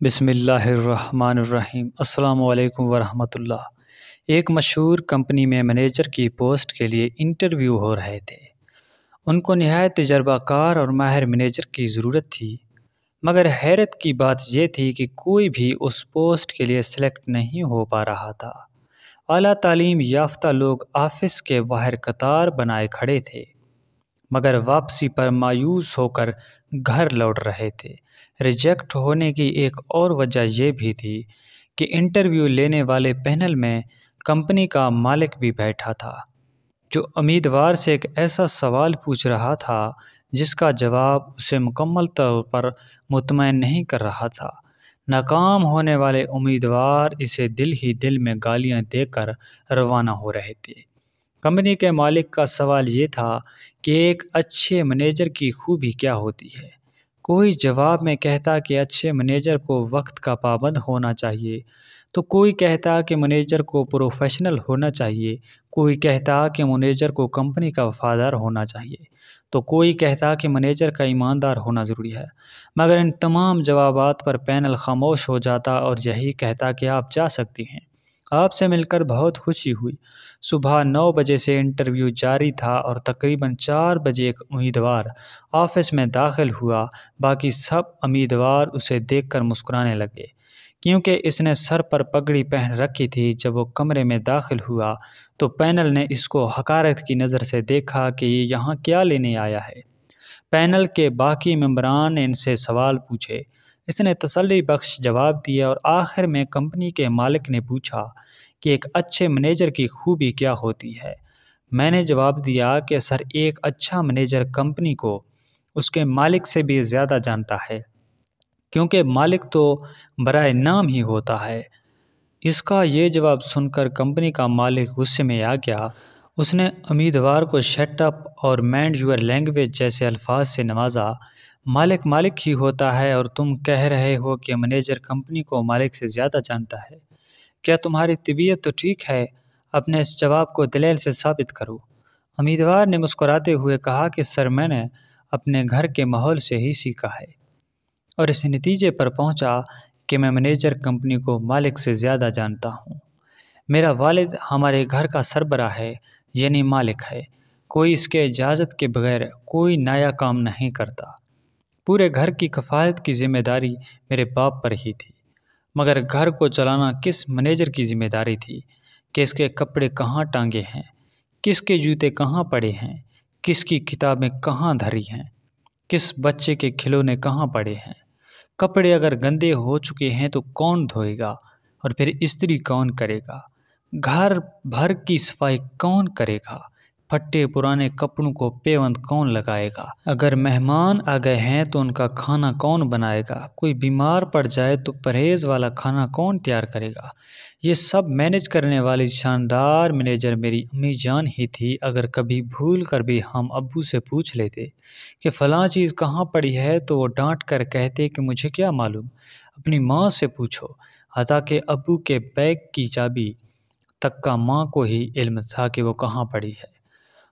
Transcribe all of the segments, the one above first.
بسم اللہ الرحمن الرحیم۔ السلام علیکم ورحمۃ اللہ۔ ایک مشہور کمپنی میں منیجر کی پوسٹ کے لیے انٹرویو ہو رہے تھے۔ ان کو نہایت تجربہ کار اور ماہر منیجر کی ضرورت تھی، مگر حیرت کی بات یہ تھی کہ کوئی بھی اس پوسٹ کے لیے سلیکٹ نہیں ہو پا رہا تھا۔ اعلیٰ تعلیم یافتہ لوگ آفس کے باہر قطار بنائے کھڑے تھے، مگر واپسی پر مایوس ہو کر گھر لوٹ رہے تھے۔ ریجیکٹ ہونے کی ایک اور وجہ یہ بھی تھی کہ انٹرویو لینے والے پینل میں کمپنی کا مالک بھی بیٹھا تھا، جو امیدوار سے ایک ایسا سوال پوچھ رہا تھا جس کا جواب اسے مکمل طور پر مطمئن نہیں کر رہا تھا۔ ناکام ہونے والے امیدوار اسے دل ہی دل میں گالیاں دے کر روانہ ہو رہے تھے۔ کمپنی کے مالک کا سوال یہ تھا کہ ایک اچھے منیجر کی خوبی کیا ہوتی ہے۔ کوئی جواب میں کہتا کہ اچھے منیجر کو وقت کا پابند ہونا چاہیے، تو کوئی کہتا کہ منیجر کو پروفیشنل ہونا چاہیے، کوئی کہتا کہ منیجر کو کمپنی کا وفادار ہونا چاہیے، تو کوئی کہتا کہ منیجر کا ایماندار ہونا ضروری ہے۔ مگر ان تمام جوابات پر پینل خاموش ہو جاتا اور یہی کہتا کہ آپ جا سکتی ہیں۔ آپ سے مل کر بہت خوشی ہوئی۔ صبح 9 بجے سے انٹرویو جاری تھا اور تقریباً 4 بجے ایک امیدوار آفس میں داخل ہوا۔ باقی سب امیدوار اسے دیکھ کر مسکرانے لگے، کیونکہ اس نے سر پر پگڑی پہن رکھی تھی۔ جب وہ کمرے میں داخل ہوا تو پینل نے اس کو حقارت کی نظر سے دیکھا کہ یہ یہاں کیا لینے آیا ہے۔ پینل کے باقی ممبران نے ان سے سوال پوچھے۔ اس نے تسلی بخش جواب دیا اور آخر میں کمپنی کے مالک نے پوچھا کہ ایک اچھے منیجر کی خوبی کیا ہوتی ہے۔ میں نے جواب دیا کہ سر، ایک اچھا منیجر کمپنی کو اس کے مالک سے بھی زیادہ جانتا ہے، کیونکہ مالک تو برائے نام ہی ہوتا ہے۔ اس کا یہ جواب سن کر کمپنی کا مالک غصے میں آ گیا۔ اس نے امیدوار کو شٹ اپ اور مائنڈ یور لینگویج جیسے الفاظ سے نوازا۔ مالک مالک ہی ہوتا ہے اور تم کہہ رہے ہو کہ منیجر کمپنی کو مالک سے زیادہ جانتا ہے۔ کیا تمہاری طبیعت تو ٹھیک ہے؟ اپنے اس جواب کو دلیل سے ثابت کرو۔ امیدوار نے مسکراتے ہوئے کہا کہ سر، میں نے اپنے گھر کے ماحول سے ہی سیکھا ہے اور اس نتیجے پر پہنچا کہ میں منیجر کمپنی کو مالک سے زیادہ جانتا ہوں۔ میرا والد ہمارے گھر کا سربراہ ہے، یعنی مالک ہے۔ کوئی اس کے اجازت کے بغیر کوئی نیا کام نہیں کرتا۔ پورے گھر کی کفالت کی ذمہ داری میرے باپ پر ہی تھی، مگر گھر کو چلانا کس منیجر کی ذمہ داری تھی کہ اس کے کپڑے کہاں ٹانگے ہیں، کس کے جوتے کہاں پڑے ہیں، کس کی کتابیں کہاں دھری ہیں، کس بچے کے کھلونے کہاں پڑے ہیں۔ کپڑے اگر گندے ہو چکے ہیں تو کون دھوئے گا اور پھر استری کون کرے گا؟ گھر بھر کی صفائی کون کرے گا؟ پھٹے پرانے کپڑوں کو پیوند کون لگائے گا؟ اگر مہمان آ گئے ہیں تو ان کا کھانا کون بنائے گا؟ کوئی بیمار پڑ جائے تو پرہیز والا کھانا کون تیار کرے گا؟ یہ سب مینیج کرنے والی شاندار منیجر میری امی جان ہی تھی۔ اگر کبھی بھول کر بھی ہم ابو سے پوچھ لیتے کہ فلاں چیز کہاں پڑی ہے تو وہ ڈانٹ کر کہتے کہ مجھے کیا معلوم، اپنی ماں سے پوچھو۔ حتیٰ ابو کے بیگ کی چابی تک کا ماں کو ہی علم تھا کہ وہ کہاں پڑی ہے۔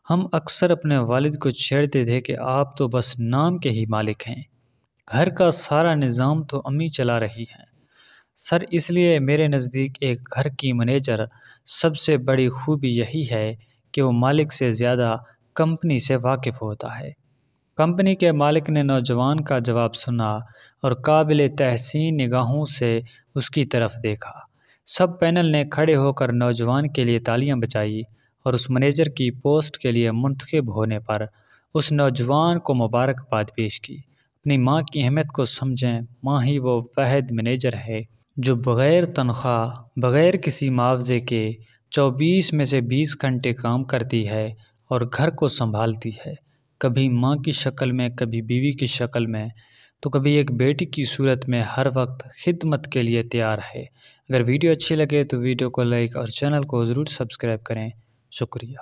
ہم اکثر اپنے والد کو چھیڑتے تھے کہ آپ تو بس نام کے ہی مالک ہیں، گھر کا سارا نظام تو امی چلا رہی ہیں۔ سر، اس لیے میرے نزدیک ایک گھر کی منیجر سب سے بڑی خوبی یہی ہے کہ وہ مالک سے زیادہ کمپنی سے واقف ہوتا ہے۔ کمپنی کے مالک نے نوجوان کا جواب سنا اور قابل تحسین نگاہوں سے اس کی طرف دیکھا۔ سب پینل نے کھڑے ہو کر نوجوان کے لیے تالیاں بجائیں اور اس منیجر کی پوسٹ کے لیے منتخب ہونے پر اس نوجوان کو مبارکباد پیش کی۔ اپنی ماں کی اہمیت کو سمجھیں۔ ماں ہی وہ واحد منیجر ہے جو بغیر تنخواہ، بغیر کسی معاوضے کے 24 میں سے 20 گھنٹے کام کرتی ہے اور گھر کو سنبھالتی ہے، کبھی ماں کی شکل میں، کبھی بیوی کی شکل میں، تو کبھی ایک بیٹی کی صورت میں، ہر وقت خدمت کے لیے تیار ہے۔ اگر ویڈیو اچھی لگے تو ویڈیو کو لائک اور چینل کو ضرور سبسکرائب کریں۔ شکریہ۔